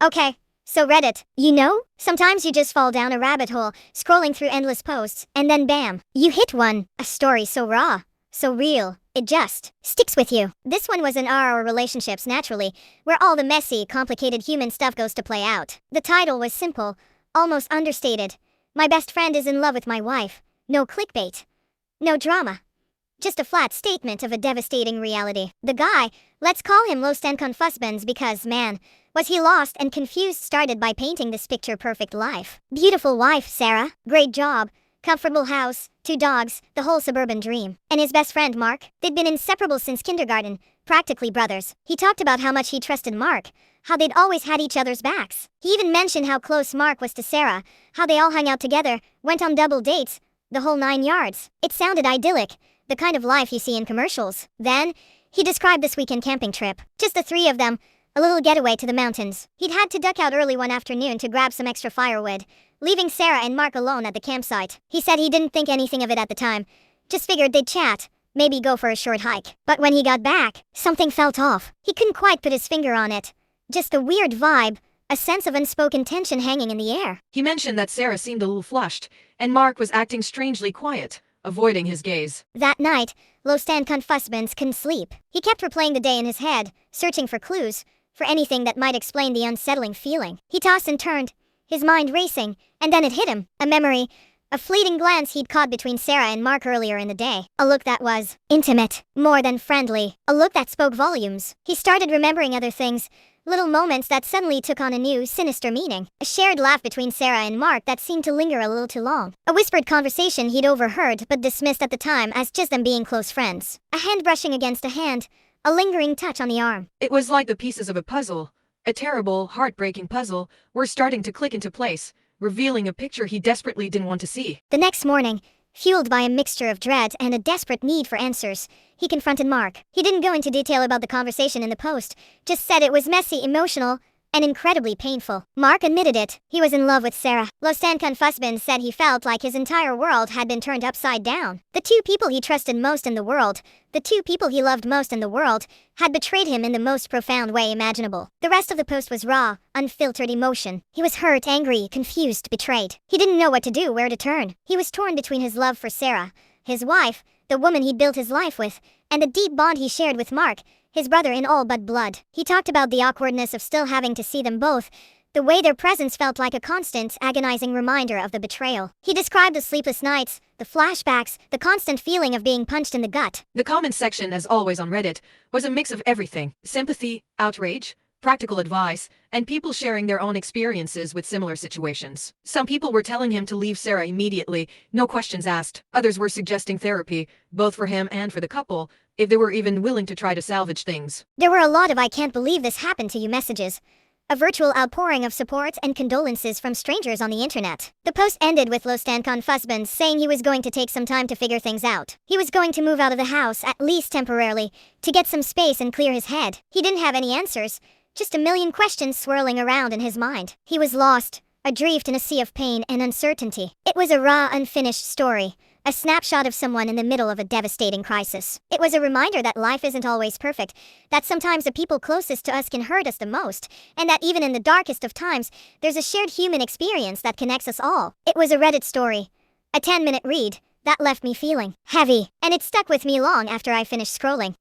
Okay, so Reddit. Sometimes you just fall down a rabbit hole, scrolling through endless posts, and then bam, you hit one. A story so raw, so real, it just sticks with you. This one was in our relationships naturally, where all the messy, complicated human stuff goes to play out. The title was simple, almost understated. My best friend is in love with my wife. No clickbait. No drama. Just a flat statement of a devastating reality. The guy, let's call him Los Husbands because, man, was he lost and confused, started by painting this picture-perfect life. Beautiful wife, Sarah. Great job. Comfortable house. 2 dogs. The whole suburban dream. And his best friend, Mark. They'd been inseparable since kindergarten. Practically brothers. He talked about how much he trusted Mark. How they'd always had each other's backs. He even mentioned how close Mark was to Sarah. How they all hung out together, went on double dates. The whole 9 yards. It sounded idyllic. The kind of life you see in commercials. Then, he described this weekend camping trip. Just the 3 of them, a little getaway to the mountains. He'd had to duck out early one afternoon to grab some extra firewood, leaving Sarah and Mark alone at the campsite. He said he didn't think anything of it at the time. Just figured they'd chat, maybe go for a short hike. But when he got back, something felt off. He couldn't quite put his finger on it. Just a weird vibe, a sense of unspoken tension hanging in the air. He mentioned that Sarah seemed a little flushed, and Mark was acting strangely quiet, avoiding his gaze. That night, Los Husbands couldn't sleep. He kept replaying the day in his head, searching for clues, for anything that might explain the unsettling feeling. He tossed and turned, his mind racing, and then it hit him. A memory, a fleeting glance he'd caught between Sarah and Mark earlier in the day. A look that was intimate, more than friendly. A look that spoke volumes. He started remembering other things, little moments that suddenly took on a new, sinister meaning. A shared laugh between Sarah and Mark that seemed to linger a little too long. A whispered conversation he'd overheard but dismissed at the time as just them being close friends. A hand brushing against a hand, a lingering touch on the arm. It was like the pieces of a puzzle, a terrible, heartbreaking puzzle, were starting to click into place, revealing a picture he desperately didn't want to see. The next morning, fueled by a mixture of dread and a desperate need for answers, he confronted Mark. He didn't go into detail about the conversation in the post, just said it was messy, emotional, and incredibly painful. Mark admitted it. He was in love with Sarah. Los Husbands said he felt like his entire world had been turned upside down. The 2 people he trusted most in the world, the 2 people he loved most in the world, had betrayed him in the most profound way imaginable. The rest of the post was raw, unfiltered emotion. He was hurt, angry, confused, betrayed. He didn't know what to do, where to turn. He was torn between his love for Sarah, his wife, the woman he'd built his life with, and the deep bond he shared with Mark, his brother in all but blood. He talked about the awkwardness of still having to see them both, the way their presence felt like a constant, agonizing reminder of the betrayal. He described the sleepless nights, the flashbacks, the constant feeling of being punched in the gut. The comment section, as always on Reddit, was a mix of everything: sympathy, outrage, practical advice, and people sharing their own experiences with similar situations. Some people were telling him to leave Sarah immediately, no questions asked. Others were suggesting therapy, both for him and for the couple, if they were even willing to try to salvage things. There were a lot of "I can't believe this happened to you" messages. A virtual outpouring of support and condolences from strangers on the internet. The post ended with Los Husbands saying he was going to take some time to figure things out. He was going to move out of the house, at least temporarily, to get some space and clear his head. He didn't have any answers, just a million questions swirling around in his mind. He was lost, adrift in a sea of pain and uncertainty. It was a raw, unfinished story, a snapshot of someone in the middle of a devastating crisis. It was a reminder that life isn't always perfect, that sometimes the people closest to us can hurt us the most, and that even in the darkest of times, there's a shared human experience that connects us all. It was a Reddit story, a 10-minute read, that left me feeling heavy, and it stuck with me long after I finished scrolling.